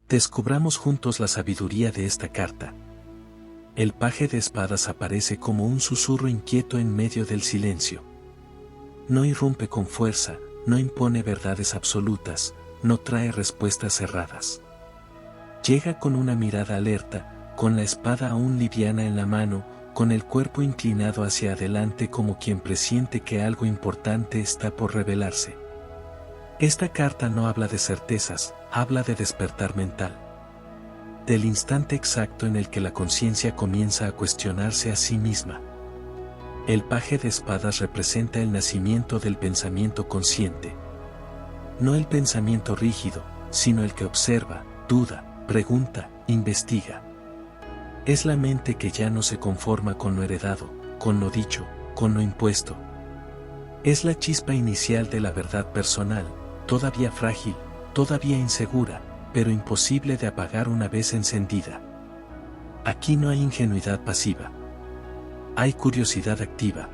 Descubramos juntos la sabiduría de esta carta. El paje de espadas aparece como un susurro inquieto en medio del silencio. No irrumpe con fuerza, no impone verdades absolutas, no trae respuestas cerradas. Llega con una mirada alerta, con la espada aún liviana en la mano, con el cuerpo inclinado hacia adelante como quien presiente que algo importante está por revelarse. Esta carta no habla de certezas, habla de despertar mental. Del instante exacto en el que la conciencia comienza a cuestionarse a sí misma. El paje de espadas representa el nacimiento del pensamiento consciente. No el pensamiento rígido, sino el que observa, duda, pregunta, investiga. Es la mente que ya no se conforma con lo heredado, con lo dicho, con lo impuesto. Es la chispa inicial de la verdad personal, todavía frágil, todavía insegura, pero imposible de apagar una vez encendida. Aquí no hay ingenuidad pasiva. Hay curiosidad activa.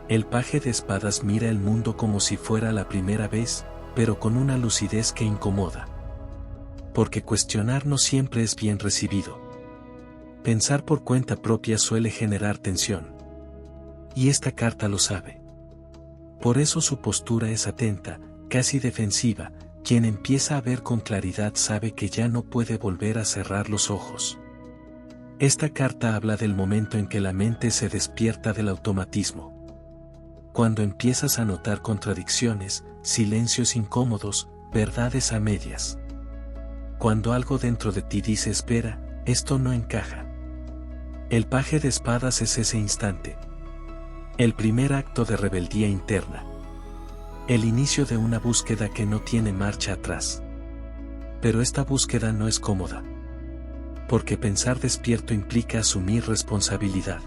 El paje de espadas mira el mundo como si fuera la primera vez, pero con una lucidez que incomoda. Porque cuestionar no siempre es bien recibido. Pensar por cuenta propia suele generar tensión. Y esta carta lo sabe. Por eso su postura es atenta, casi defensiva. Quien empieza a ver con claridad sabe que ya no puede volver a cerrar los ojos. Esta carta habla del momento en que la mente se despierta del automatismo. Cuando empiezas a notar contradicciones, silencios incómodos, verdades a medias. Cuando algo dentro de ti dice espera, esto no encaja. El paje de espadas es ese instante. El primer acto de rebeldía interna. El inicio de una búsqueda que no tiene marcha atrás. Pero esta búsqueda no es cómoda. Porque pensar despierto implica asumir responsabilidad.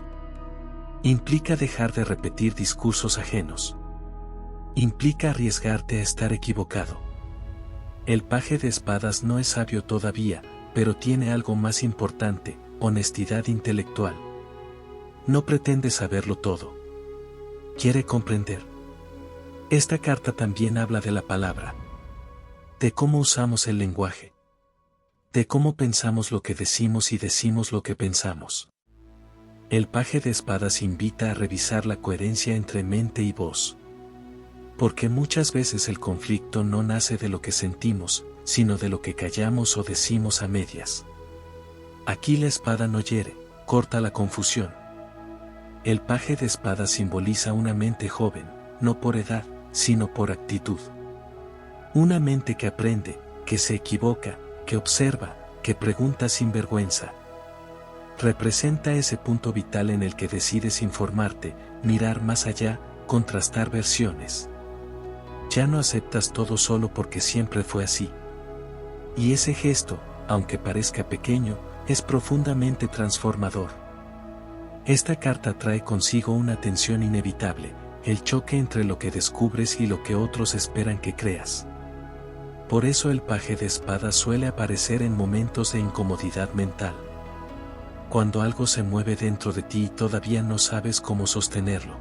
Implica dejar de repetir discursos ajenos. Implica arriesgarte a estar equivocado. El paje de espadas no es sabio todavía, pero tiene algo más importante, honestidad intelectual. No pretende saberlo todo. Quiere comprender. Esta carta también habla de la palabra. De cómo usamos el lenguaje. De cómo pensamos lo que decimos y decimos lo que pensamos. El paje de espadas invita a revisar la coherencia entre mente y voz. Porque muchas veces el conflicto no nace de lo que sentimos, sino de lo que callamos o decimos a medias. Aquí la espada no hiere, corta la confusión. El paje de espadas simboliza una mente joven, no por edad, sino por actitud. Una mente que aprende, que se equivoca, que observa, que pregunta sin vergüenza. Representa ese punto vital en el que decides informarte, mirar más allá, contrastar versiones. Ya no aceptas todo solo porque siempre fue así. Y ese gesto, aunque parezca pequeño, es profundamente transformador. Esta carta trae consigo una tensión inevitable, el choque entre lo que descubres y lo que otros esperan que creas. Por eso el paje de espadas suele aparecer en momentos de incomodidad mental. Cuando algo se mueve dentro de ti y todavía no sabes cómo sostenerlo.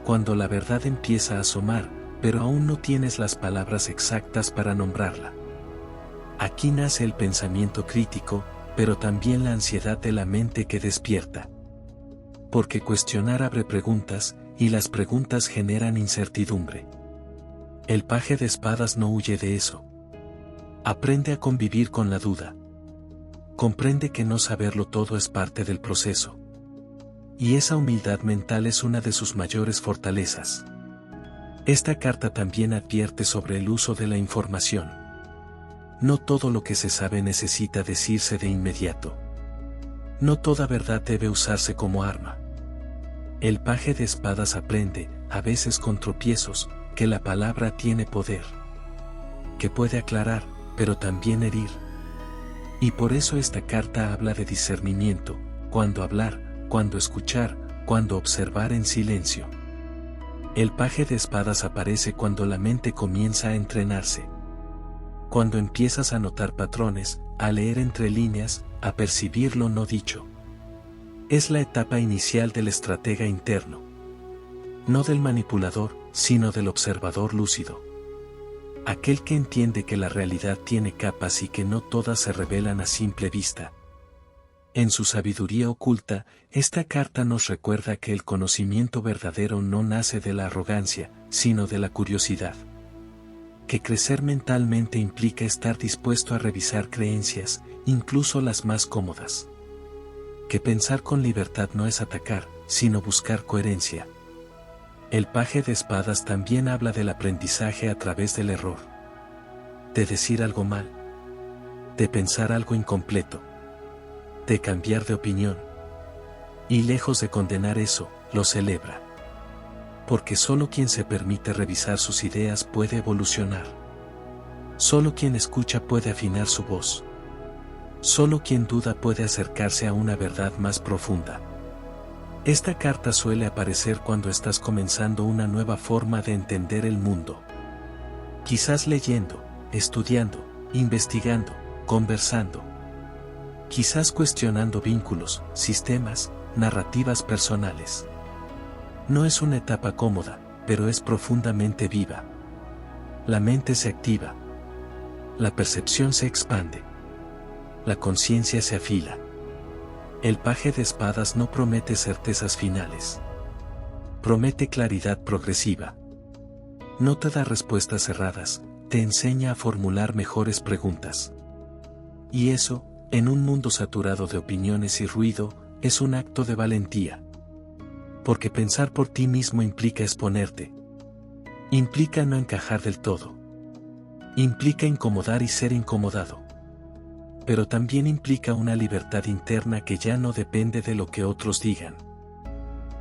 Cuando la verdad empieza a asomar, pero aún no tienes las palabras exactas para nombrarla. Aquí nace el pensamiento crítico, pero también la ansiedad de la mente que despierta. Porque cuestionar abre preguntas, y las preguntas generan incertidumbre. El paje de espadas no huye de eso. Aprende a convivir con la duda. Comprende que no saberlo todo es parte del proceso. Y esa humildad mental es una de sus mayores fortalezas. Esta carta también advierte sobre el uso de la información. No todo lo que se sabe necesita decirse de inmediato. No toda verdad debe usarse como arma. El paje de espadas aprende, a veces con tropiezos, que la palabra tiene poder. Que puede aclarar, pero también herir. Y por eso esta carta habla de discernimiento, cuándo hablar, cuándo escuchar, cuándo observar en silencio. El paje de espadas aparece cuando la mente comienza a entrenarse. Cuando empiezas a notar patrones, a leer entre líneas, a percibir lo no dicho. Es la etapa inicial del estratega interno. No del manipulador, sino del observador lúcido. Aquel que entiende que la realidad tiene capas y que no todas se revelan a simple vista. En su sabiduría oculta, esta carta nos recuerda que el conocimiento verdadero no nace de la arrogancia, sino de la curiosidad. Que crecer mentalmente implica estar dispuesto a revisar creencias, incluso las más cómodas. Que pensar con libertad no es atacar, sino buscar coherencia. El paje de espadas también habla del aprendizaje a través del error. De decir algo mal. De pensar algo incompleto. De cambiar de opinión. Y lejos de condenar eso, lo celebra. Porque solo quien se permite revisar sus ideas puede evolucionar. Solo quien escucha puede afinar su voz. Solo quien duda puede acercarse a una verdad más profunda. Esta carta suele aparecer cuando estás comenzando una nueva forma de entender el mundo. Quizás leyendo, estudiando, investigando, conversando. Quizás cuestionando vínculos, sistemas, narrativas personales. No es una etapa cómoda, pero es profundamente viva. La mente se activa. La percepción se expande. La conciencia se afila. El paje de espadas no promete certezas finales. Promete claridad progresiva. No te da respuestas cerradas, te enseña a formular mejores preguntas. Y eso, en un mundo saturado de opiniones y ruido, es un acto de valentía. Porque pensar por ti mismo implica exponerte. Implica no encajar del todo. Implica incomodar y ser incomodado. Pero también implica una libertad interna que ya no depende de lo que otros digan.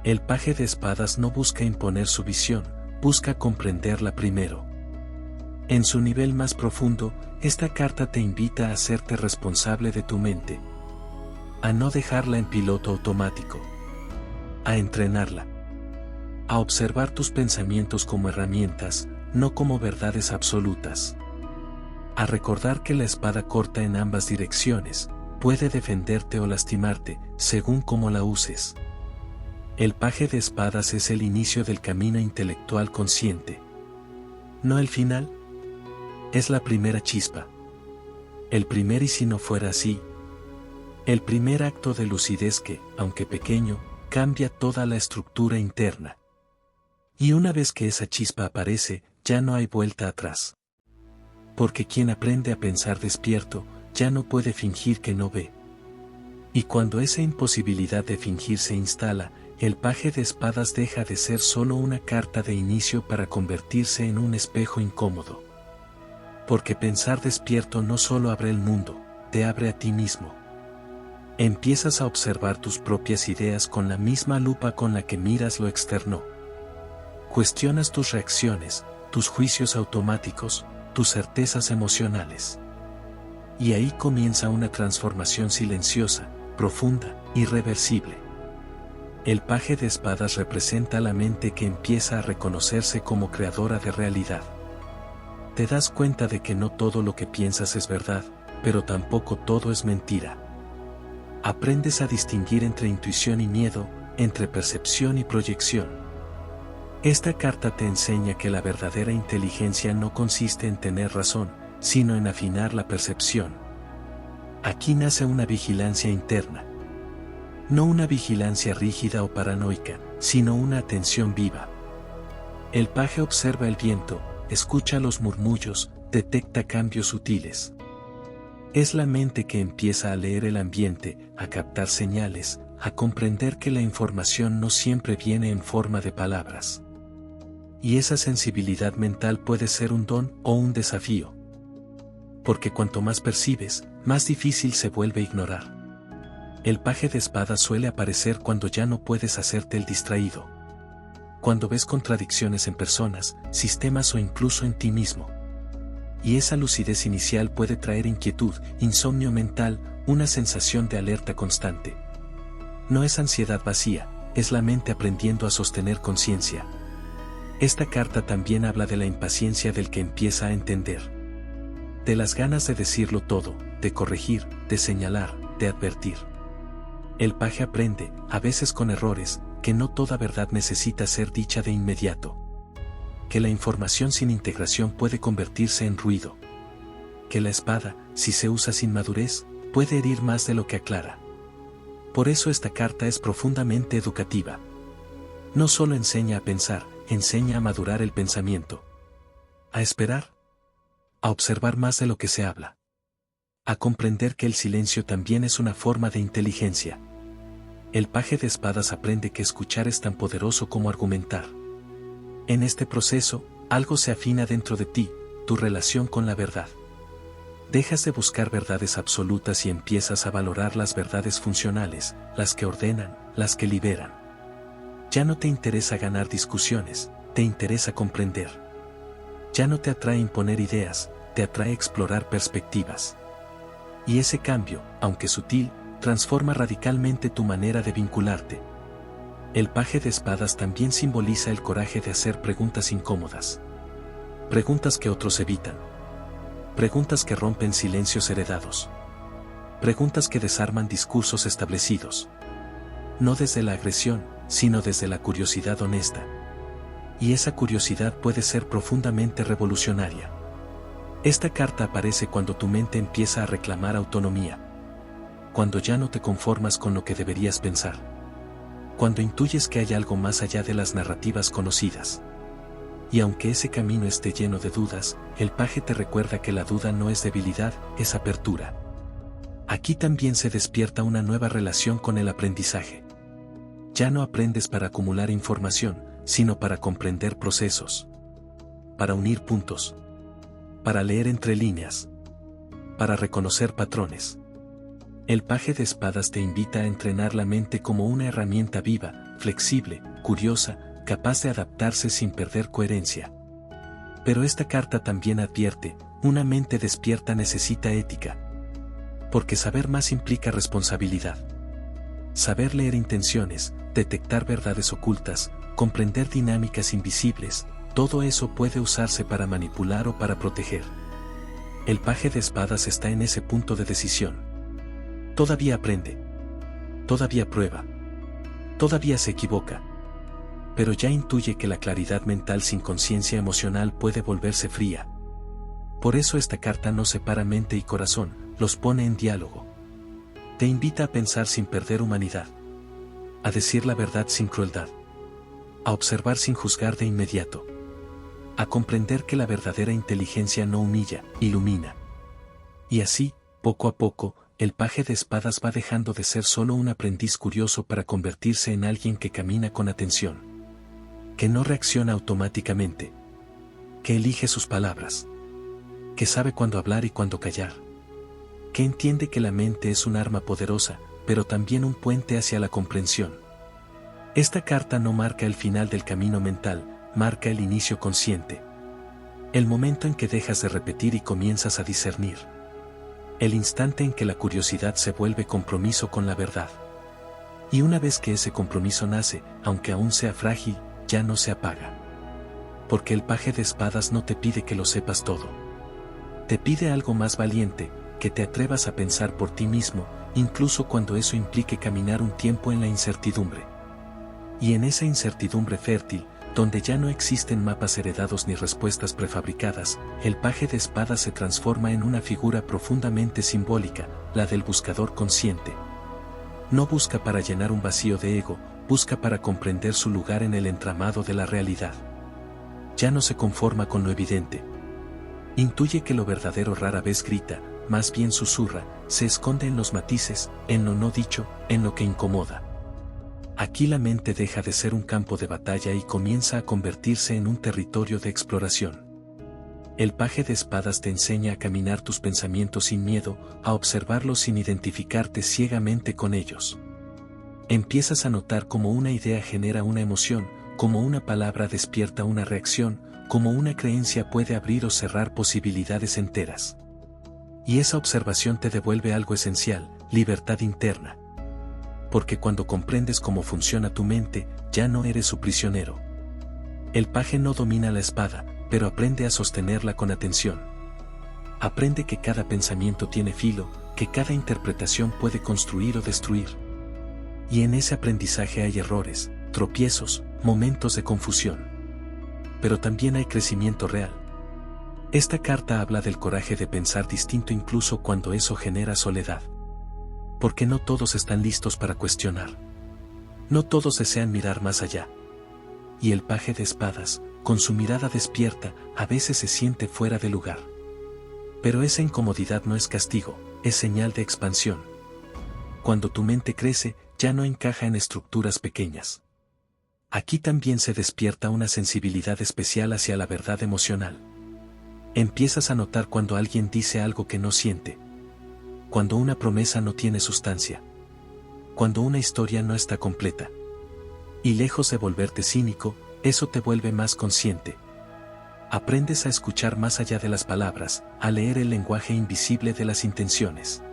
El paje de espadas no busca imponer su visión, busca comprenderla primero. En su nivel más profundo, esta carta te invita a hacerte responsable de tu mente. A no dejarla en piloto automático. A entrenarla. A observar tus pensamientos como herramientas, no como verdades absolutas. A recordar que la espada corta en ambas direcciones, puede defenderte o lastimarte, según cómo la uses. El paje de espadas es el inicio del camino intelectual consciente. No el final. Es la primera chispa. El primer y si no fuera así. El primer acto de lucidez que, aunque pequeño, cambia toda la estructura interna. Y una vez que esa chispa aparece, ya no hay vuelta atrás. Porque quien aprende a pensar despierto, ya no puede fingir que no ve. Y cuando esa imposibilidad de fingir se instala, el paje de espadas deja de ser solo una carta de inicio para convertirse en un espejo incómodo. Porque pensar despierto no solo abre el mundo, te abre a ti mismo. Empiezas a observar tus propias ideas con la misma lupa con la que miras lo externo. Cuestionas tus reacciones, tus juicios automáticos, tus certezas emocionales. Y ahí comienza una transformación silenciosa, profunda, irreversible. El paje de espadas representa la mente que empieza a reconocerse como creadora de realidad. Te das cuenta de que no todo lo que piensas es verdad, pero tampoco todo es mentira. Aprendes a distinguir entre intuición y miedo, entre percepción y proyección. Esta carta te enseña que la verdadera inteligencia no consiste en tener razón, sino en afinar la percepción. Aquí nace una vigilancia interna. No una vigilancia rígida o paranoica, sino una atención viva. El paje observa el viento, escucha los murmullos, detecta cambios sutiles. Es la mente que empieza a leer el ambiente, a captar señales, a comprender que la información no siempre viene en forma de palabras. Y esa sensibilidad mental puede ser un don o un desafío. Porque cuanto más percibes, más difícil se vuelve ignorar. El paje de espadas suele aparecer cuando ya no puedes hacerte el distraído. Cuando ves contradicciones en personas, sistemas o incluso en ti mismo. Y esa lucidez inicial puede traer inquietud, insomnio mental, una sensación de alerta constante. No es ansiedad vacía, es la mente aprendiendo a sostener conciencia. Esta carta también habla de la impaciencia del que empieza a entender. De las ganas de decirlo todo, de corregir, de señalar, de advertir. El paje aprende, a veces con errores, que no toda verdad necesita ser dicha de inmediato. que la información sin integración puede convertirse en ruido, que la espada, si se usa sin madurez, puede herir más de lo que aclara. Por eso esta carta es profundamente educativa. No solo enseña a pensar, enseña a madurar el pensamiento, a esperar, a observar más de lo que se habla, a comprender que el silencio también es una forma de inteligencia. El paje de espadas aprende que escuchar es tan poderoso como argumentar. En este proceso, algo se afina dentro de ti, tu relación con la verdad. Dejas de buscar verdades absolutas y empiezas a valorar las verdades funcionales, las que ordenan, las que liberan. Ya no te interesa ganar discusiones, te interesa comprender. Ya no te atrae imponer ideas, te atrae explorar perspectivas. Y ese cambio, aunque sutil, transforma radicalmente tu manera de vincularte. El paje de espadas también simboliza el coraje de hacer preguntas incómodas. Preguntas que otros evitan. Preguntas que rompen silencios heredados. Preguntas que desarman discursos establecidos. No desde la agresión, sino desde la curiosidad honesta. Y esa curiosidad puede ser profundamente revolucionaria. Esta carta aparece cuando tu mente empieza a reclamar autonomía. Cuando ya no te conformas con lo que deberías pensar. Cuando intuyes que hay algo más allá de las narrativas conocidas. Y aunque ese camino esté lleno de dudas, el paje te recuerda que la duda no es debilidad, es apertura. Aquí también se despierta una nueva relación con el aprendizaje. Ya no aprendes para acumular información, sino para comprender procesos. Para unir puntos. Para leer entre líneas. Para reconocer patrones. El paje de espadas te invita a entrenar la mente como una herramienta viva, flexible, curiosa, capaz de adaptarse sin perder coherencia. Pero esta carta también advierte, una mente despierta necesita ética. Porque saber más implica responsabilidad. Saber leer intenciones, detectar verdades ocultas, comprender dinámicas invisibles, todo eso puede usarse para manipular o para proteger. El paje de espadas está en ese punto de decisión. Todavía aprende. Todavía prueba. Todavía se equivoca. Pero ya intuye que la claridad mental sin conciencia emocional puede volverse fría. Por eso esta carta no separa mente y corazón, los pone en diálogo. Te invita a pensar sin perder humanidad. A decir la verdad sin crueldad. A observar sin juzgar de inmediato. A comprender que la verdadera inteligencia no humilla, ilumina. Y así, poco a poco, el paje de espadas va dejando de ser solo un aprendiz curioso para convertirse en alguien que camina con atención. Que no reacciona automáticamente. Que elige sus palabras. Que sabe cuándo hablar y cuándo callar. Que entiende que la mente es un arma poderosa, pero también un puente hacia la comprensión. Esta carta no marca el final del camino mental, marca el inicio consciente. El momento en que dejas de repetir y comienzas a discernir. El instante en que la curiosidad se vuelve compromiso con la verdad. Y una vez que ese compromiso nace, aunque aún sea frágil, ya no se apaga. Porque el paje de espadas no te pide que lo sepas todo. Te pide algo más valiente, que te atrevas a pensar por ti mismo, incluso cuando eso implique caminar un tiempo en la incertidumbre. Y en esa incertidumbre fértil, donde ya no existen mapas heredados ni respuestas prefabricadas, el paje de espadas se transforma en una figura profundamente simbólica, la del buscador consciente. No busca para llenar un vacío de ego, busca para comprender su lugar en el entramado de la realidad. Ya no se conforma con lo evidente. Intuye que lo verdadero rara vez grita, más bien susurra, se esconde en los matices, en lo no dicho, en lo que incomoda. Aquí la mente deja de ser un campo de batalla y comienza a convertirse en un territorio de exploración. El paje de espadas te enseña a caminar tus pensamientos sin miedo, a observarlos sin identificarte ciegamente con ellos. Empiezas a notar cómo una idea genera una emoción, cómo una palabra despierta una reacción, cómo una creencia puede abrir o cerrar posibilidades enteras. Y esa observación te devuelve algo esencial, libertad interna. Porque cuando comprendes cómo funciona tu mente, ya no eres su prisionero. El paje no domina la espada, pero aprende a sostenerla con atención. Aprende que cada pensamiento tiene filo, que cada interpretación puede construir o destruir. Y en ese aprendizaje hay errores, tropiezos, momentos de confusión. pero también hay crecimiento real. Esta carta habla del coraje de pensar distinto incluso cuando eso genera soledad. Porque no todos están listos para cuestionar. No todos desean mirar más allá. Y el paje de espadas, con su mirada despierta, a veces se siente fuera de lugar. Pero esa incomodidad no es castigo, es señal de expansión. Cuando tu mente crece, ya no encaja en estructuras pequeñas. Aquí también se despierta una sensibilidad especial hacia la verdad emocional. Empiezas a notar cuando alguien dice algo que no siente. Cuando una promesa no tiene sustancia. Cuando una historia no está completa. Y lejos de volverte cínico, eso te vuelve más consciente. Aprendes a escuchar más allá de las palabras, a leer el lenguaje invisible de las intenciones.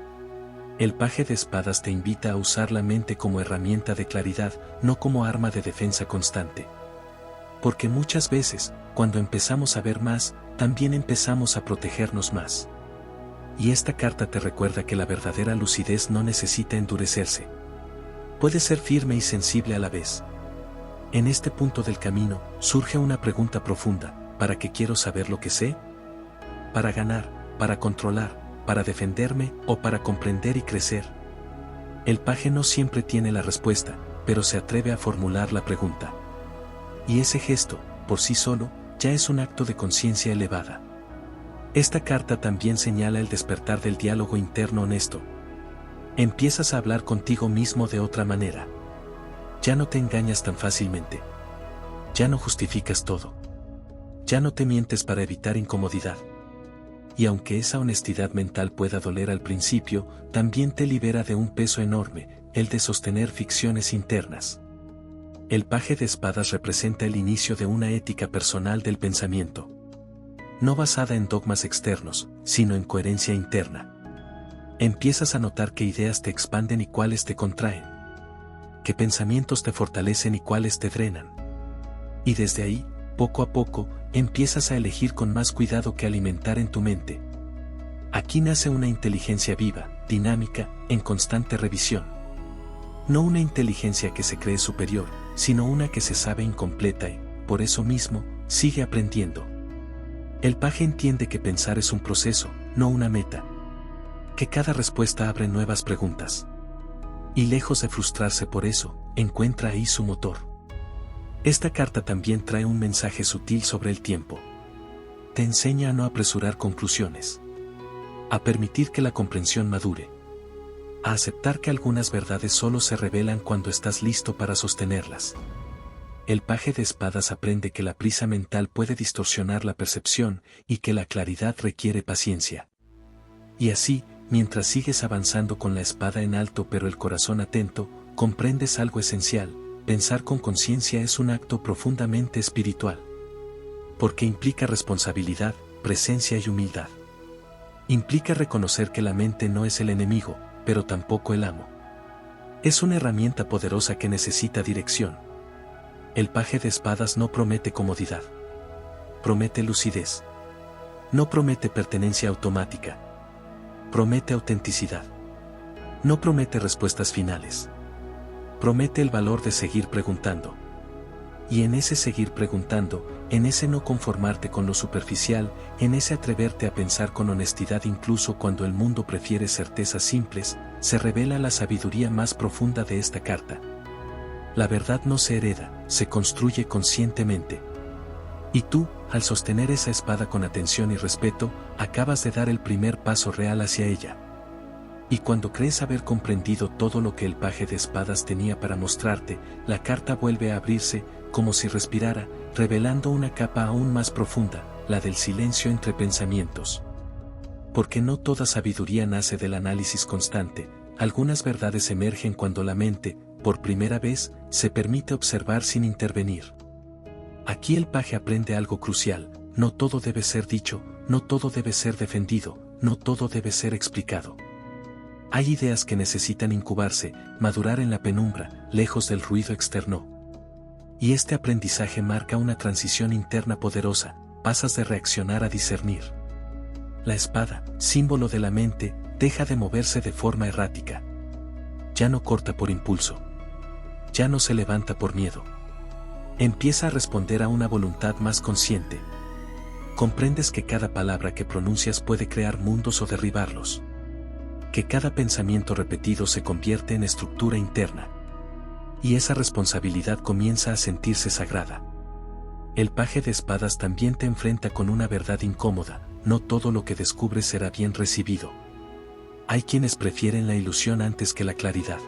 El paje de espadas te invita a usar la mente como herramienta de claridad, no como arma de defensa constante. Porque muchas veces, cuando empezamos a ver más, también empezamos a protegernos más. Y esta carta te recuerda que la verdadera lucidez no necesita endurecerse. Puede ser firme y sensible a la vez. En este punto del camino, surge una pregunta profunda: ¿para qué quiero saber lo que sé? ¿Para ganar, para controlar, para defenderme o para comprender y crecer? El paje no siempre tiene la respuesta, pero se atreve a formular la pregunta. Y ese gesto, por sí solo, ya es un acto de conciencia elevada. Esta carta también señala el despertar del diálogo interno honesto. Empiezas a hablar contigo mismo de otra manera. Ya no te engañas tan fácilmente. Ya no justificas todo. Ya no te mientes para evitar incomodidad. Y aunque esa honestidad mental pueda doler al principio, también te libera de un peso enorme, el de sostener ficciones internas. El paje de espadas representa el inicio de una ética personal del pensamiento. No basada en dogmas externos, sino en coherencia interna. Empiezas a notar qué ideas te expanden y cuáles te contraen. Qué pensamientos te fortalecen y cuáles te drenan. Y desde ahí, poco a poco, empiezas a elegir con más cuidado qué alimentar en tu mente. Aquí nace una inteligencia viva, dinámica, en constante revisión. No una inteligencia que se cree superior, sino una que se sabe incompleta y, por eso mismo, sigue aprendiendo. El paje entiende que pensar es un proceso, no una meta. Que cada respuesta abre nuevas preguntas. Y lejos de frustrarse por eso, encuentra ahí su motor. Esta carta también trae un mensaje sutil sobre el tiempo. Te enseña a no apresurar conclusiones. A permitir que la comprensión madure. A aceptar que algunas verdades solo se revelan cuando estás listo para sostenerlas. El paje de espadas aprende que la prisa mental puede distorsionar la percepción y que la claridad requiere paciencia. Y así, mientras sigues avanzando con la espada en alto pero el corazón atento, comprendes algo esencial: pensar con conciencia es un acto profundamente espiritual. Porque implica responsabilidad, presencia y humildad. Implica reconocer que la mente no es el enemigo, pero tampoco el amo. Es una herramienta poderosa que necesita dirección. El paje de espadas no promete comodidad. Promete lucidez. No promete pertenencia automática. Promete autenticidad. No promete respuestas finales. Promete el valor de seguir preguntando. Y en ese seguir preguntando, en ese no conformarte con lo superficial, en ese atreverte a pensar con honestidad incluso cuando el mundo prefiere certezas simples, se revela la sabiduría más profunda de esta carta. La verdad no se hereda, se construye conscientemente. Y tú, al sostener esa espada con atención y respeto, acabas de dar el primer paso real hacia ella. Y cuando crees haber comprendido todo lo que el paje de espadas tenía para mostrarte, la carta vuelve a abrirse, como si respirara, revelando una capa aún más profunda, la del silencio entre pensamientos. Porque no toda sabiduría nace del análisis constante, algunas verdades emergen cuando la mente, por primera vez, se permite observar sin intervenir. Aquí el paje aprende algo crucial: no todo debe ser dicho, no todo debe ser defendido, no todo debe ser explicado. Hay ideas que necesitan incubarse, madurar en la penumbra, lejos del ruido externo. Y este aprendizaje marca una transición interna poderosa: pasas de reaccionar a discernir. La espada, símbolo de la mente, deja de moverse de forma errática. Ya no corta por impulso. Ya no se levanta por miedo. Empieza a responder a una voluntad más consciente. Comprendes que cada palabra que pronuncias puede crear mundos o derribarlos. Que cada pensamiento repetido se convierte en estructura interna. Y esa responsabilidad comienza a sentirse sagrada. El paje de espadas también te enfrenta con una verdad incómoda: no todo lo que descubres será bien recibido. Hay quienes prefieren la ilusión antes que la claridad.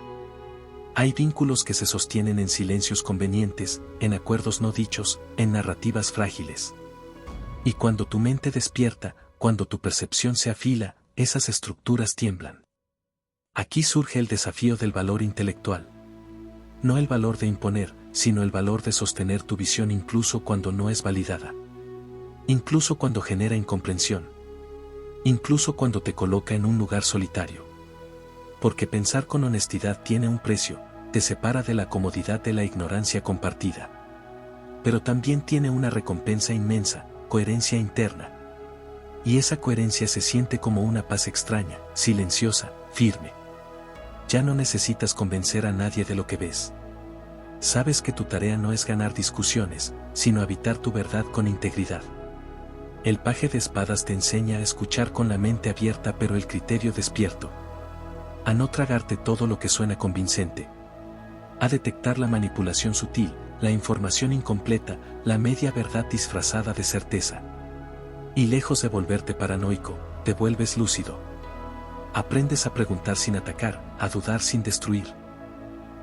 Hay vínculos que se sostienen en silencios convenientes, en acuerdos no dichos, en narrativas frágiles. Y cuando tu mente despierta, cuando tu percepción se afila, esas estructuras tiemblan. Aquí surge el desafío del valor intelectual. No el valor de imponer, sino el valor de sostener tu visión incluso cuando no es validada. Incluso cuando genera incomprensión. Incluso cuando te coloca en un lugar solitario. Porque pensar con honestidad tiene un precio, te separa de la comodidad de la ignorancia compartida. Pero también tiene una recompensa inmensa: coherencia interna. Y esa coherencia se siente como una paz extraña, silenciosa, firme. Ya no necesitas convencer a nadie de lo que ves. Sabes que tu tarea no es ganar discusiones, sino habitar tu verdad con integridad. El paje de espadas te enseña a escuchar con la mente abierta pero el criterio despierto. A no tragarte todo lo que suena convincente. A detectar la manipulación sutil, la información incompleta, la media verdad disfrazada de certeza. Y lejos de volverte paranoico, te vuelves lúcido. Aprendes a preguntar sin atacar, a dudar sin destruir.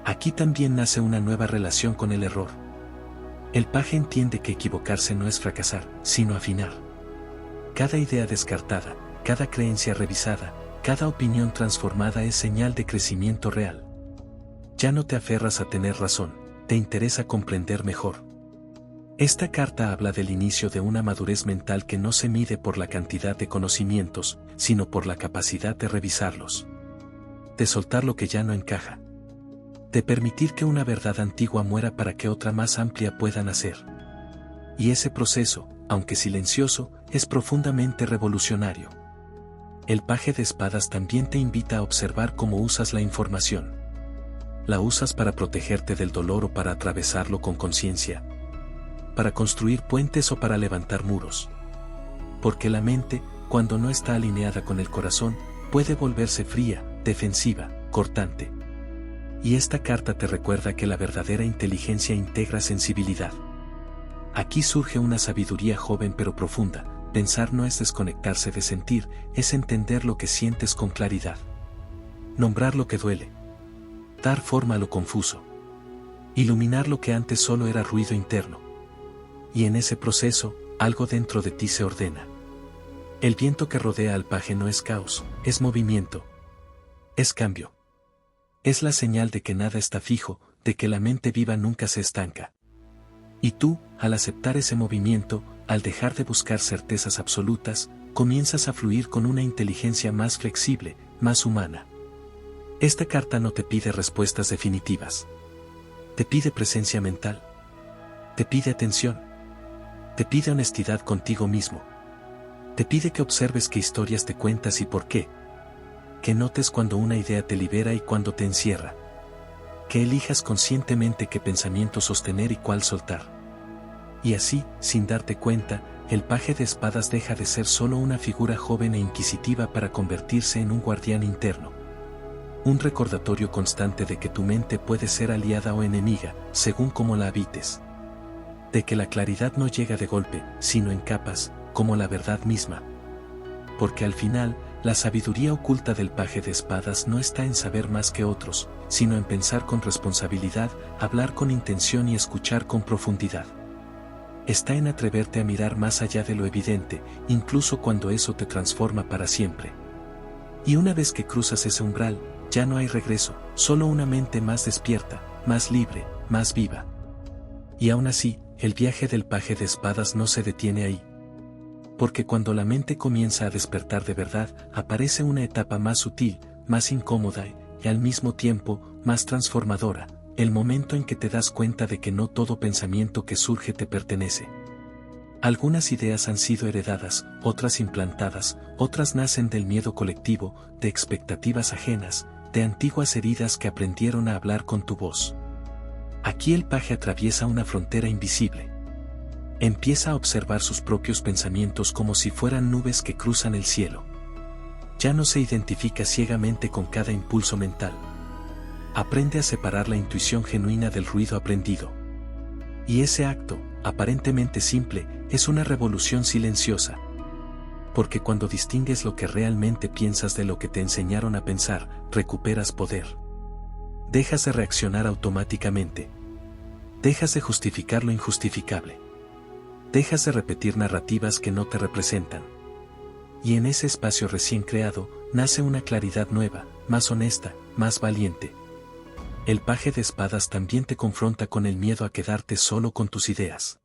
Aquí también nace una nueva relación con el error. El paje entiende que equivocarse no es fracasar, sino afinar. Cada idea descartada, cada creencia revisada, cada opinión transformada es señal de crecimiento real. Ya no te aferras a tener razón, te interesa comprender mejor. Esta carta habla del inicio de una madurez mental que no se mide por la cantidad de conocimientos, sino por la capacidad de revisarlos. De soltar lo que ya no encaja. De permitir que una verdad antigua muera para que otra más amplia pueda nacer. Y ese proceso, aunque silencioso, es profundamente revolucionario. El paje de espadas también te invita a observar cómo usas la información. ¿La usas para protegerte del dolor o para atravesarlo con conciencia? ¿Para construir puentes o para levantar muros? Porque la mente, cuando no está alineada con el corazón, puede volverse fría, defensiva, cortante. Y esta carta te recuerda que la verdadera inteligencia integra sensibilidad. Aquí surge una sabiduría joven pero profunda. Pensar no es desconectarse de sentir, es entender lo que sientes con claridad. Nombrar lo que duele. Dar forma a lo confuso. Iluminar lo que antes solo era ruido interno. Y en ese proceso, algo dentro de ti se ordena. El viento que rodea al paje no es caos, es movimiento. Es cambio. Es la señal de que nada está fijo, de que la mente viva nunca se estanca. Y tú, al aceptar ese movimiento, al dejar de buscar certezas absolutas, comienzas a fluir con una inteligencia más flexible, más humana. Esta carta no te pide respuestas definitivas. Te pide presencia mental. Te pide atención. Te pide honestidad contigo mismo. Te pide que observes qué historias te cuentas y por qué. Que notes cuando una idea te libera y cuando te encierra. Que elijas conscientemente qué pensamiento sostener y cuál soltar. Y así, sin darte cuenta, el paje de espadas deja de ser solo una figura joven e inquisitiva para convertirse en un guardián interno. Un recordatorio constante de que tu mente puede ser aliada o enemiga, según cómo la habites. De que la claridad no llega de golpe, sino en capas, como la verdad misma. Porque al final, la sabiduría oculta del paje de espadas no está en saber más que otros, sino en pensar con responsabilidad, hablar con intención y escuchar con profundidad. Está en atreverte a mirar más allá de lo evidente, incluso cuando eso te transforma para siempre. Y una vez que cruzas ese umbral, ya no hay regreso, solo una mente más despierta, más libre, más viva. Y aún así, el viaje del paje de espadas no se detiene ahí. Porque cuando la mente comienza a despertar de verdad, aparece una etapa más sutil, más incómoda y al mismo tiempo, más transformadora, el momento en que te das cuenta de que no todo pensamiento que surge te pertenece. Algunas ideas han sido heredadas, otras implantadas, otras nacen del miedo colectivo, de expectativas ajenas, de antiguas heridas que aprendieron a hablar con tu voz. Aquí el paje atraviesa una frontera invisible. Empieza a observar sus propios pensamientos como si fueran nubes que cruzan el cielo. Ya no se identifica ciegamente con cada impulso mental. Aprende a separar la intuición genuina del ruido aprendido. Y ese acto, aparentemente simple, es una revolución silenciosa. Porque cuando distingues lo que realmente piensas de lo que te enseñaron a pensar, recuperas poder. Dejas de reaccionar automáticamente. Dejas de justificar lo injustificable. Dejas de repetir narrativas que no te representan. Y en ese espacio recién creado, nace una claridad nueva, más honesta, más valiente. El paje de espadas también te confronta con el miedo a quedarte solo con tus ideas.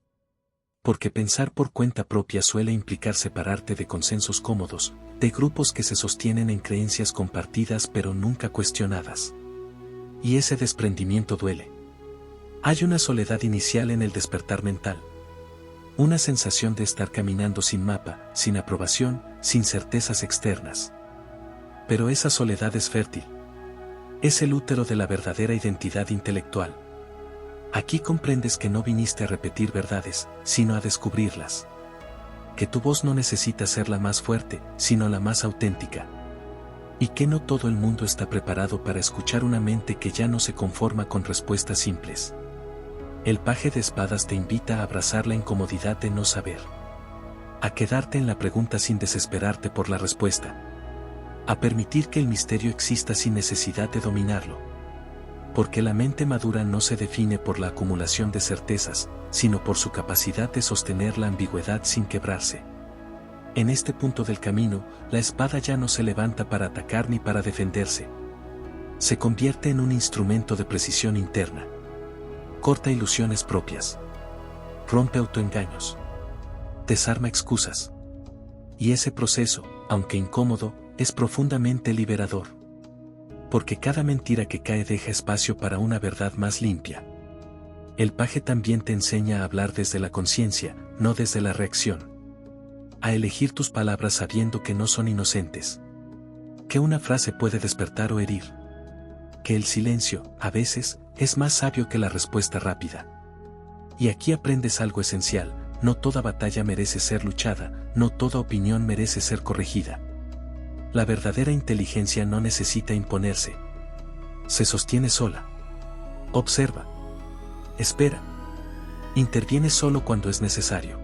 Porque pensar por cuenta propia suele implicar separarte de consensos cómodos, de grupos que se sostienen en creencias compartidas pero nunca cuestionadas. Y ese desprendimiento duele. Hay una soledad inicial en el despertar mental. Una sensación de estar caminando sin mapa, sin aprobación, sin certezas externas. Pero esa soledad es fértil. Es el útero de la verdadera identidad intelectual. Aquí comprendes que no viniste a repetir verdades, sino a descubrirlas. Que tu voz no necesita ser la más fuerte, sino la más auténtica. Y que no todo el mundo está preparado para escuchar una mente que ya no se conforma con respuestas simples. El paje de espadas te invita a abrazar la incomodidad de no saber. A quedarte en la pregunta sin desesperarte por la respuesta. A permitir que el misterio exista sin necesidad de dominarlo. Porque la mente madura no se define por la acumulación de certezas, sino por su capacidad de sostener la ambigüedad sin quebrarse. En este punto del camino, la espada ya no se levanta para atacar ni para defenderse. Se convierte en un instrumento de precisión interna. Corta ilusiones propias. Rompe autoengaños. Desarma excusas. Y ese proceso, aunque incómodo, es profundamente liberador. Porque cada mentira que cae deja espacio para una verdad más limpia. El paje también te enseña a hablar desde la conciencia, no desde la reacción. A elegir tus palabras sabiendo que no son inocentes. Que una frase puede despertar o herir. Que el silencio, a veces, es más sabio que la respuesta rápida. Y aquí aprendes algo esencial: no toda batalla merece ser luchada, no toda opinión merece ser corregida. La verdadera inteligencia no necesita imponerse. Se sostiene sola. Observa. Espera. Interviene solo cuando es necesario.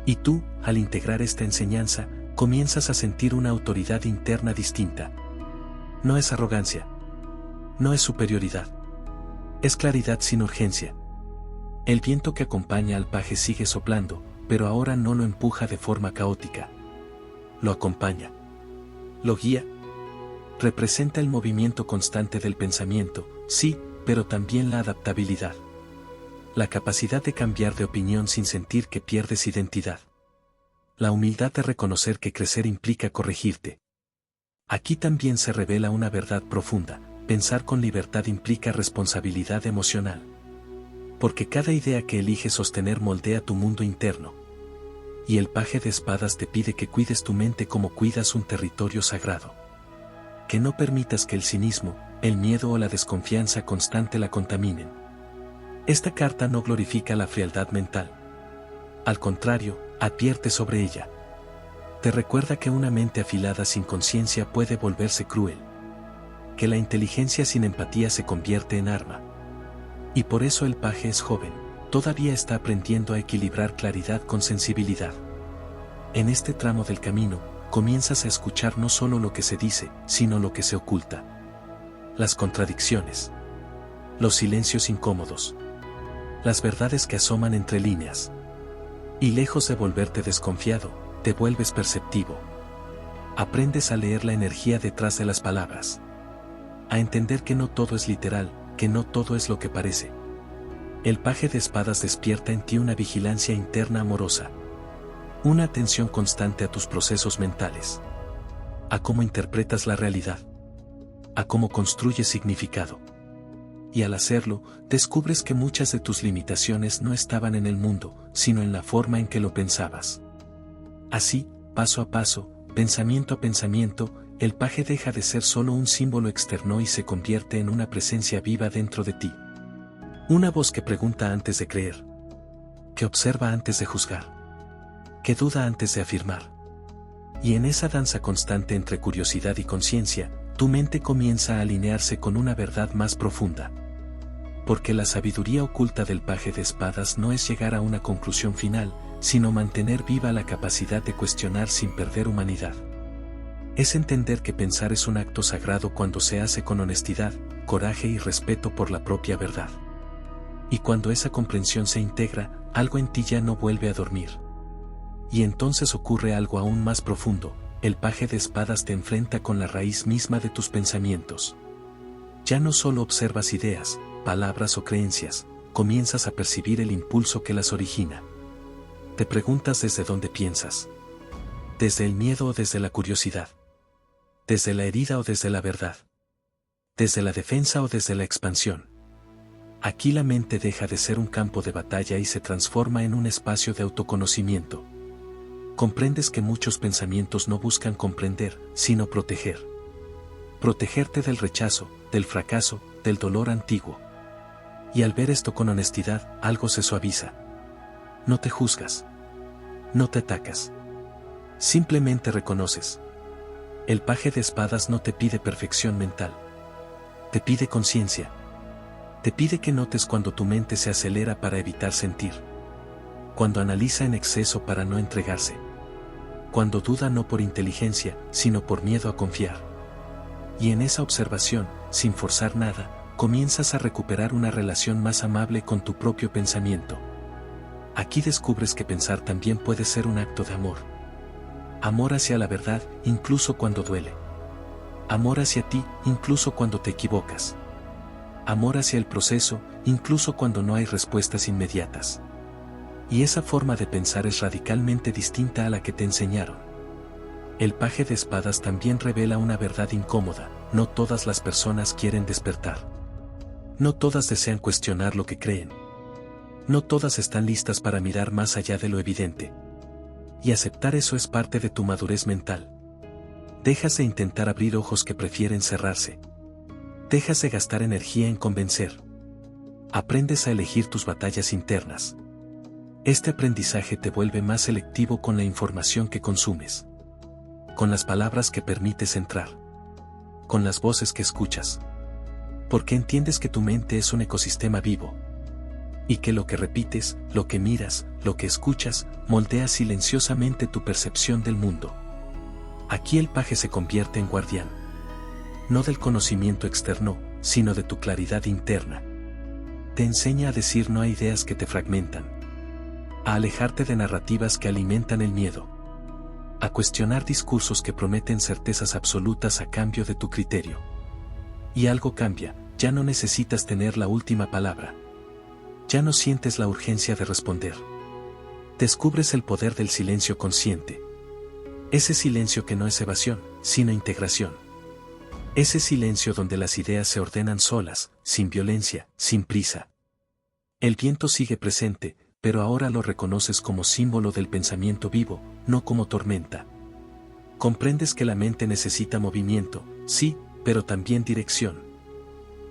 Y tú, al integrar esta enseñanza, comienzas a sentir una autoridad interna distinta. No es arrogancia. No es superioridad. Es claridad sin urgencia. El viento que acompaña al paje sigue soplando, pero ahora no lo empuja de forma caótica. Lo acompaña. Lo guía. Representa el movimiento constante del pensamiento, sí, pero también la adaptabilidad. La capacidad de cambiar de opinión sin sentir que pierdes identidad. La humildad de reconocer que crecer implica corregirte. Aquí también se revela una verdad profunda: pensar con libertad implica responsabilidad emocional. Porque cada idea que eliges sostener moldea tu mundo interno. Y el paje de espadas te pide que cuides tu mente como cuidas un territorio sagrado. Que no permitas que el cinismo, el miedo o la desconfianza constante la contaminen. Esta carta no glorifica la frialdad mental. Al contrario, advierte sobre ella. Te recuerda que una mente afilada sin conciencia puede volverse cruel. Que la inteligencia sin empatía se convierte en arma. Y por eso el paje es joven, todavía está aprendiendo a equilibrar claridad con sensibilidad. En este tramo del camino, comienzas a escuchar no solo lo que se dice, sino lo que se oculta. Las contradicciones. Los silencios incómodos. Las verdades que asoman entre líneas. Y lejos de volverte desconfiado, te vuelves perceptivo. Aprendes a leer la energía detrás de las palabras. A entender que no todo es literal, que no todo es lo que parece. El paje de espadas despierta en ti una vigilancia interna amorosa. Una atención constante a tus procesos mentales. A cómo interpretas la realidad. A cómo construyes significado. Y al hacerlo, descubres que muchas de tus limitaciones no estaban en el mundo, sino en la forma en que lo pensabas. Así, paso a paso, pensamiento a pensamiento, el paje deja de ser solo un símbolo externo y se convierte en una presencia viva dentro de ti. Una voz que pregunta antes de creer, que observa antes de juzgar, que duda antes de afirmar. Y en esa danza constante entre curiosidad y conciencia, tu mente comienza a alinearse con una verdad más profunda. Porque la sabiduría oculta del paje de espadas no es llegar a una conclusión final, sino mantener viva la capacidad de cuestionar sin perder humanidad. Es entender que pensar es un acto sagrado cuando se hace con honestidad, coraje y respeto por la propia verdad. Y cuando esa comprensión se integra, algo en ti ya no vuelve a dormir. Y entonces ocurre algo aún más profundo, el paje de espadas te enfrenta con la raíz misma de tus pensamientos. Ya no solo observas ideas, palabras o creencias, comienzas a percibir el impulso que las origina. Te preguntas desde dónde piensas. Desde el miedo o desde la curiosidad. Desde la herida o desde la verdad. Desde la defensa o desde la expansión. Aquí la mente deja de ser un campo de batalla y se transforma en un espacio de autoconocimiento. Comprendes que muchos pensamientos no buscan comprender, sino proteger. Protegerte del rechazo, del fracaso, del dolor antiguo. Y al ver esto con honestidad, algo se suaviza. No te juzgas. No te atacas. Simplemente reconoces. El paje de espadas no te pide perfección mental. Te pide conciencia. Te pide que notes cuando tu mente se acelera para evitar sentir. Cuando analiza en exceso para no entregarse. Cuando duda no por inteligencia, sino por miedo a confiar. Y en esa observación, sin forzar nada, comienzas a recuperar una relación más amable con tu propio pensamiento. Aquí descubres que pensar también puede ser un acto de amor. Amor hacia la verdad, incluso cuando duele. Amor hacia ti, incluso cuando te equivocas. Amor hacia el proceso, incluso cuando no hay respuestas inmediatas. Y esa forma de pensar es radicalmente distinta a la que te enseñaron. El paje de espadas también revela una verdad incómoda: no todas las personas quieren despertar. No todas desean cuestionar lo que creen. No todas están listas para mirar más allá de lo evidente. Y aceptar eso es parte de tu madurez mental. Dejas de intentar abrir ojos que prefieren cerrarse. Dejas de gastar energía en convencer. Aprendes a elegir tus batallas internas. Este aprendizaje te vuelve más selectivo con la información que consumes. Con las palabras que permites entrar. Con las voces que escuchas. Porque entiendes que tu mente es un ecosistema vivo. Y que lo que repites, lo que miras, lo que escuchas, moldea silenciosamente tu percepción del mundo. Aquí el paje se convierte en guardián. No del conocimiento externo, sino de tu claridad interna. Te enseña a decir no a ideas que te fragmentan. A alejarte de narrativas que alimentan el miedo. A cuestionar discursos que prometen certezas absolutas a cambio de tu criterio. Y algo cambia, ya no necesitas tener la última palabra. Ya no sientes la urgencia de responder. Descubres el poder del silencio consciente. Ese silencio que no es evasión, sino integración. Ese silencio donde las ideas se ordenan solas, sin violencia, sin prisa. El viento sigue presente, pero ahora lo reconoces como símbolo del pensamiento vivo, no como tormenta. Comprendes que la mente necesita movimiento, sí, pero también dirección.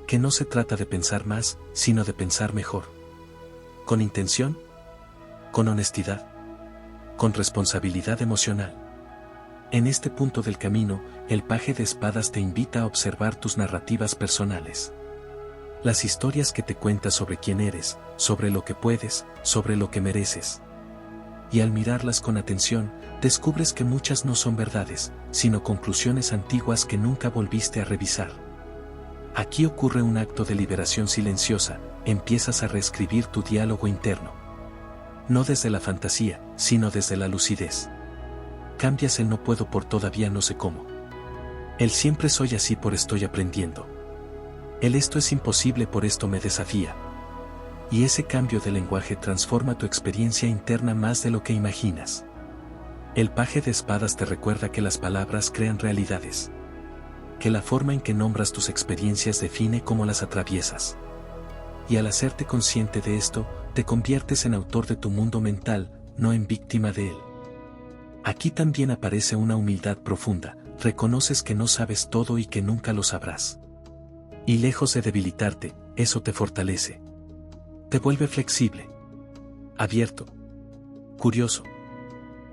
Que no se trata de pensar más, sino de pensar mejor. ¿Con intención? ¿Con honestidad? ¿Con responsabilidad emocional? En este punto del camino, el paje de espadas te invita a observar tus narrativas personales. Las historias que te cuentas sobre quién eres, sobre lo que puedes, sobre lo que mereces. Y al mirarlas con atención, descubres que muchas no son verdades, sino conclusiones antiguas que nunca volviste a revisar. Aquí ocurre un acto de liberación silenciosa, empiezas a reescribir tu diálogo interno. No desde la fantasía, sino desde la lucidez. Cambias el no puedo por todavía no sé cómo. El siempre soy así por estoy aprendiendo. El esto es imposible por esto me desafía. Y ese cambio de lenguaje transforma tu experiencia interna más de lo que imaginas. El paje de espadas te recuerda que las palabras crean realidades. Que la forma en que nombras tus experiencias define cómo las atraviesas. Y al hacerte consciente de esto, te conviertes en autor de tu mundo mental, no en víctima de él. Aquí también aparece una humildad profunda, reconoces que no sabes todo y que nunca lo sabrás. Y lejos de debilitarte, eso te fortalece. Te vuelve flexible, abierto, curioso.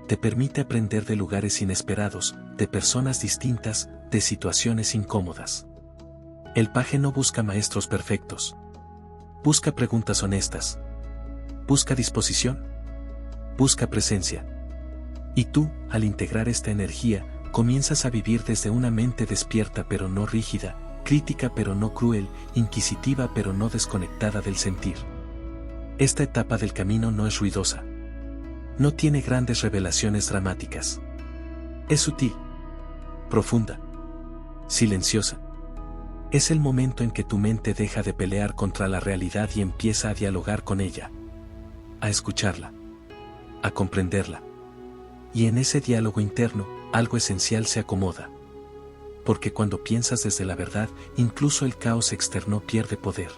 Te permite aprender de lugares inesperados, de personas distintas, de situaciones incómodas. El paje no busca maestros perfectos. Busca preguntas honestas. Busca disposición. Busca presencia. Y tú, al integrar esta energía, comienzas a vivir desde una mente despierta pero no rígida, crítica pero no cruel, inquisitiva pero no desconectada del sentir. Esta etapa del camino no es ruidosa. No tiene grandes revelaciones dramáticas. Es sutil, profunda, silenciosa. Es el momento en que tu mente deja de pelear contra la realidad y empieza a dialogar con ella, a escucharla, a comprenderla. Y en ese diálogo interno, algo esencial se acomoda. Porque cuando piensas desde la verdad, incluso el caos externo pierde poder.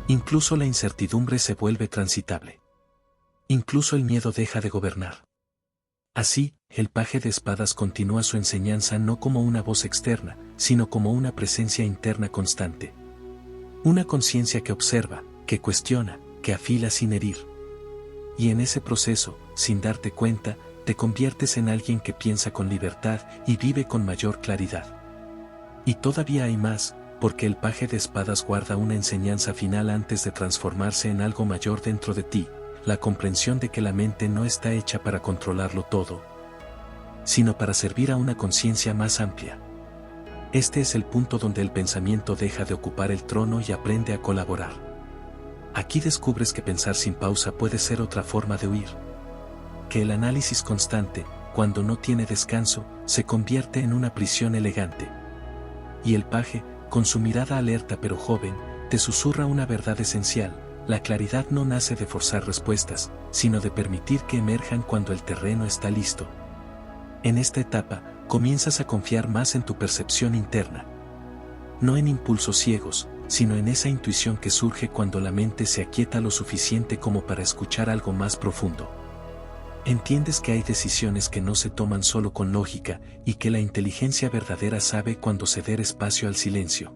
Incluso la incertidumbre se vuelve transitable. Incluso el miedo deja de gobernar. Así, el paje de espadas continúa su enseñanza no como una voz externa, sino como una presencia interna constante. Una conciencia que observa, que cuestiona, que afila sin herir. Y en ese proceso, sin darte cuenta, te conviertes en alguien que piensa con libertad y vive con mayor claridad. Y todavía hay más, porque el paje de espadas guarda una enseñanza final antes de transformarse en algo mayor dentro de ti, la comprensión de que la mente no está hecha para controlarlo todo, sino para servir a una conciencia más amplia. Este es el punto donde el pensamiento deja de ocupar el trono y aprende a colaborar. Aquí descubres que pensar sin pausa puede ser otra forma de huir. Que el análisis constante, cuando no tiene descanso, se convierte en una prisión elegante. Y el paje, con su mirada alerta pero joven, te susurra una verdad esencial: la claridad no nace de forzar respuestas, sino de permitir que emerjan cuando el terreno está listo. En esta etapa, comienzas a confiar más en tu percepción interna. No en impulsos ciegos, sino en esa intuición que surge cuando la mente se aquieta lo suficiente como para escuchar algo más profundo. Entiendes que hay decisiones que no se toman solo con lógica y que la inteligencia verdadera sabe cuándo ceder espacio al silencio.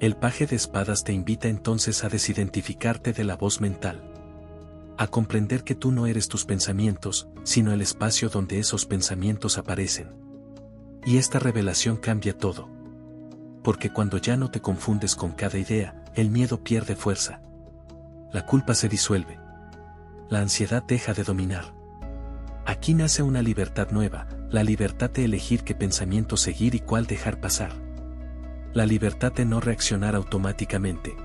El paje de espadas te invita entonces a desidentificarte de la voz mental. A comprender que tú no eres tus pensamientos, sino el espacio donde esos pensamientos aparecen. Y esta revelación cambia todo. Porque cuando ya no te confundes con cada idea, el miedo pierde fuerza. La culpa se disuelve. La ansiedad deja de dominar. Aquí nace una libertad nueva, la libertad de elegir qué pensamiento seguir y cuál dejar pasar. La libertad de no reaccionar automáticamente.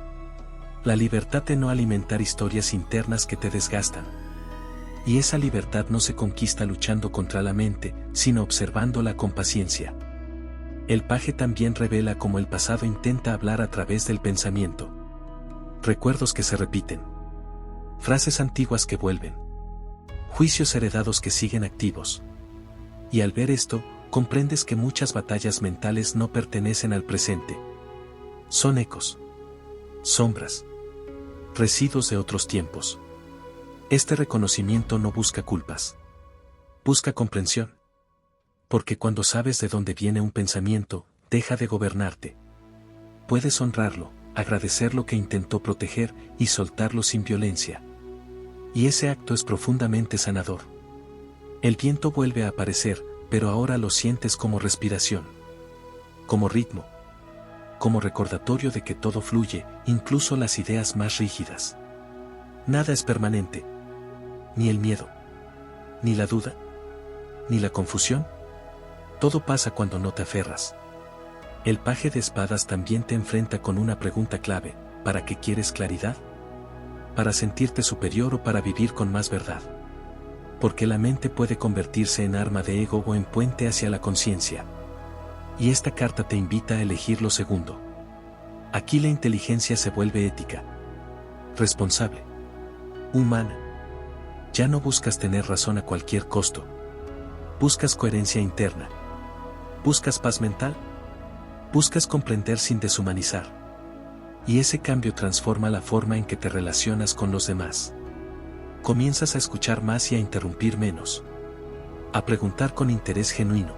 La libertad de no alimentar historias internas que te desgastan. Y esa libertad no se conquista luchando contra la mente, sino observándola con paciencia. El paje también revela cómo el pasado intenta hablar a través del pensamiento. Recuerdos que se repiten. Frases antiguas que vuelven. Juicios heredados que siguen activos. Y al ver esto, comprendes que muchas batallas mentales no pertenecen al presente. Son ecos. Sombras. Residuos de otros tiempos. Este reconocimiento no busca culpas. Busca comprensión. Porque cuando sabes de dónde viene un pensamiento, deja de gobernarte. Puedes honrarlo, agradecer lo que intentó proteger y soltarlo sin violencia. Y ese acto es profundamente sanador. El viento vuelve a aparecer, pero ahora lo sientes como respiración. Como ritmo. Como recordatorio de que todo fluye, incluso las ideas más rígidas. Nada es permanente. Ni el miedo. Ni la duda. Ni la confusión. Todo pasa cuando no te aferras. El paje de espadas también te enfrenta con una pregunta clave: ¿para qué quieres claridad? ¿Para sentirte superior o para vivir con más verdad? Porque la mente puede convertirse en arma de ego o en puente hacia la conciencia. Y esta carta te invita a elegir lo segundo. Aquí la inteligencia se vuelve ética, responsable, humana. Ya no buscas tener razón a cualquier costo. Buscas coherencia interna. Buscas paz mental. Buscas comprender sin deshumanizar. Y ese cambio transforma la forma en que te relacionas con los demás. Comienzas a escuchar más y a interrumpir menos. A preguntar con interés genuino.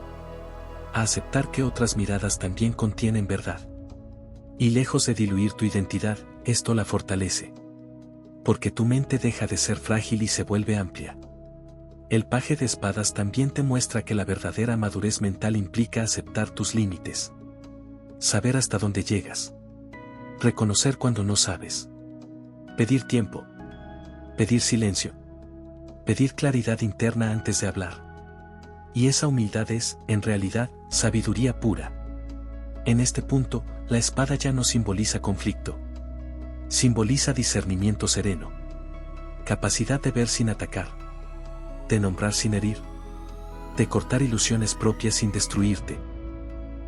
A aceptar que otras miradas también contienen verdad. Y lejos de diluir tu identidad, esto la fortalece. Porque tu mente deja de ser frágil y se vuelve amplia. El paje de espadas también te muestra que la verdadera madurez mental implica aceptar tus límites. Saber hasta dónde llegas. Reconocer cuando no sabes. Pedir tiempo. Pedir silencio. Pedir claridad interna antes de hablar. Y esa humildad es, en realidad, sabiduría pura. En este punto, la espada ya no simboliza conflicto. Simboliza discernimiento sereno. Capacidad de ver sin atacar. De nombrar sin herir. De cortar ilusiones propias sin destruirte.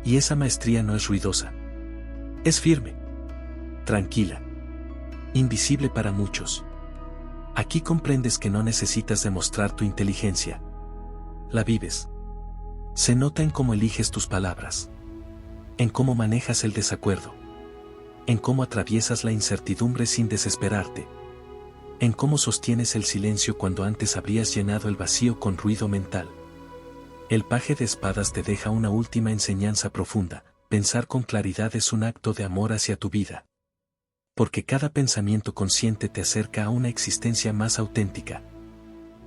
Y esa maestría no es ruidosa. Es firme. Tranquila. Invisible para muchos. Aquí comprendes que no necesitas demostrar tu inteligencia. La vives. Se nota en cómo eliges tus palabras. En cómo manejas el desacuerdo. En cómo atraviesas la incertidumbre sin desesperarte. En cómo sostienes el silencio cuando antes habrías llenado el vacío con ruido mental. El paje de espadas te deja una última enseñanza profunda: pensar con claridad es un acto de amor hacia tu vida. Porque cada pensamiento consciente te acerca a una existencia más auténtica,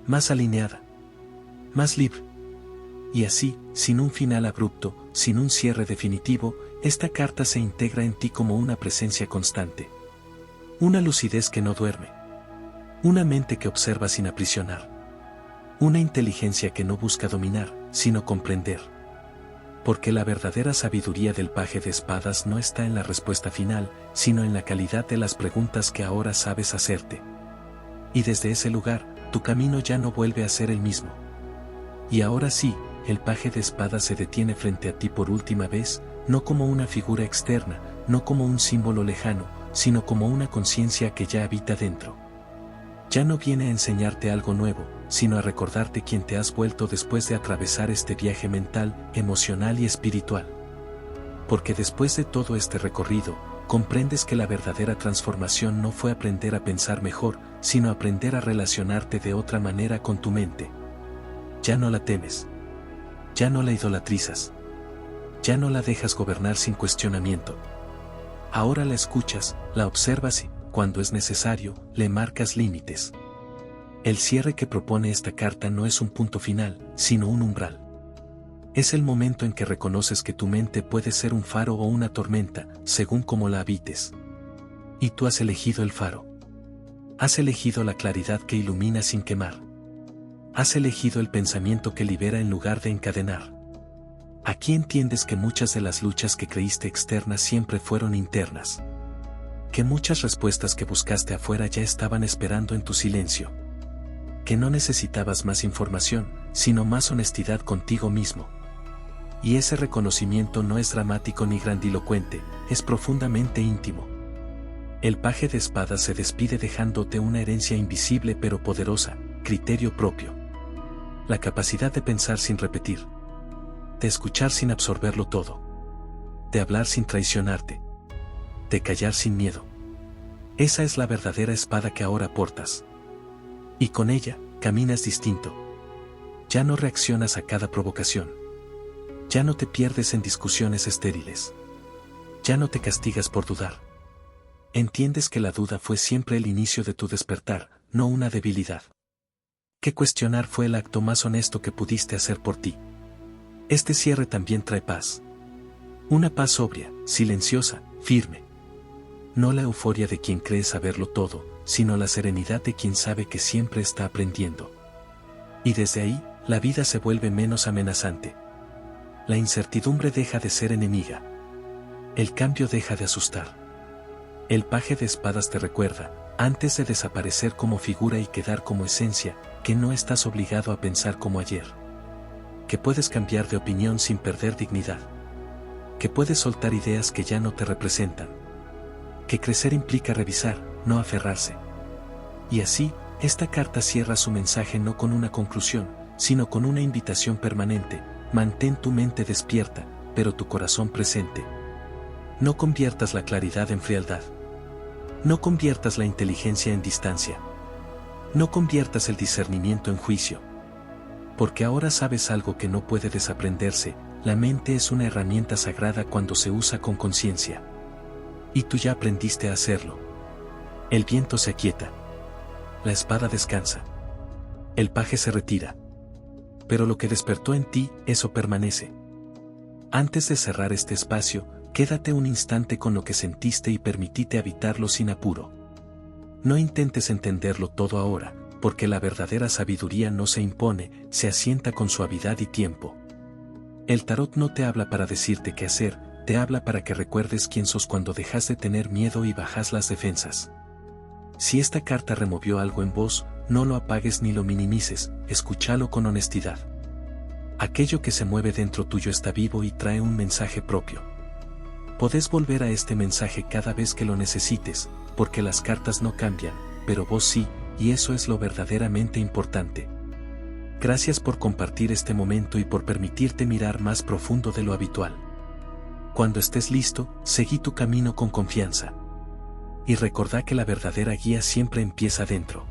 más alineada, más libre. Y así, sin un final abrupto, sin un cierre definitivo, esta carta se integra en ti como una presencia constante. Una lucidez que no duerme. Una mente que observa sin aprisionar. Una inteligencia que no busca dominar, sino comprender. Porque la verdadera sabiduría del paje de espadas no está en la respuesta final, sino en la calidad de las preguntas que ahora sabes hacerte. Y desde ese lugar, tu camino ya no vuelve a ser el mismo. Y ahora sí, el paje de espadas se detiene frente a ti por última vez, no como una figura externa, no como un símbolo lejano, sino como una conciencia que ya habita dentro. Ya no viene a enseñarte algo nuevo, sino a recordarte quién te has vuelto después de atravesar este viaje mental, emocional y espiritual. Porque después de todo este recorrido, comprendes que la verdadera transformación no fue aprender a pensar mejor, sino aprender a relacionarte de otra manera con tu mente. Ya no la temes. Ya no la idolatrizas. Ya no la dejas gobernar sin cuestionamiento. Ahora la escuchas, la observas y, cuando es necesario, le marcas límites. El cierre que propone esta carta no es un punto final, sino un umbral. Es el momento en que reconoces que tu mente puede ser un faro o una tormenta, según cómo la habites. Y tú has elegido el faro. Has elegido la claridad que ilumina sin quemar. Has elegido el pensamiento que libera en lugar de encadenar. Aquí entiendes que muchas de las luchas que creíste externas siempre fueron internas. Que muchas respuestas que buscaste afuera ya estaban esperando en tu silencio. Que no necesitabas más información, sino más honestidad contigo mismo. Y ese reconocimiento no es dramático ni grandilocuente, es profundamente íntimo. El paje de espadas se despide dejándote una herencia invisible pero poderosa: criterio propio. La capacidad de pensar sin repetir. De escuchar sin absorberlo todo. De hablar sin traicionarte. De callar sin miedo. Esa es la verdadera espada que ahora portas. Y con ella, caminas distinto. Ya no reaccionas a cada provocación. Ya no te pierdes en discusiones estériles. Ya no te castigas por dudar. Entiendes que la duda fue siempre el inicio de tu despertar, no una debilidad. Que cuestionar fue el acto más honesto que pudiste hacer por ti. Este cierre también trae paz. Una paz sobria, silenciosa, firme. No la euforia de quien cree saberlo todo, sino la serenidad de quien sabe que siempre está aprendiendo. Y desde ahí, la vida se vuelve menos amenazante. La incertidumbre deja de ser enemiga. El cambio deja de asustar. El paje de espadas te recuerda, antes de desaparecer como figura y quedar como esencia, que no estás obligado a pensar como ayer. Que puedes cambiar de opinión sin perder dignidad. Que puedes soltar ideas que ya no te representan. Que crecer implica revisar, no aferrarse. Y así, esta carta cierra su mensaje no con una conclusión, sino con una invitación permanente: mantén tu mente despierta, pero tu corazón presente. No conviertas la claridad en frialdad. No conviertas la inteligencia en distancia. No conviertas el discernimiento en juicio. Porque ahora sabes algo que no puede desaprenderse: la mente es una herramienta sagrada cuando se usa con conciencia. Y tú ya aprendiste a hacerlo. El viento se aquieta. la espada descansa. El paje se retira. Pero lo que despertó en ti, eso permanece. Antes de cerrar este espacio, quédate un instante con lo que sentiste y permitite habitarlo sin apuro. No intentes entenderlo todo ahora, porque la verdadera sabiduría no se impone, se asienta con suavidad y tiempo. El tarot no te habla para decirte qué hacer, te habla para que recuerdes quién sos cuando dejas de tener miedo y bajas las defensas. Si esta carta removió algo en vos, no lo apagues ni lo minimices, escúchalo con honestidad. Aquello que se mueve dentro tuyo está vivo y trae un mensaje propio. Podés volver a este mensaje cada vez que lo necesites, porque las cartas no cambian, pero vos sí, y eso es lo verdaderamente importante. Gracias por compartir este momento y por permitirte mirar más profundo de lo habitual. Cuando estés listo, seguí tu camino con confianza. Y recordá que la verdadera guía siempre empieza dentro.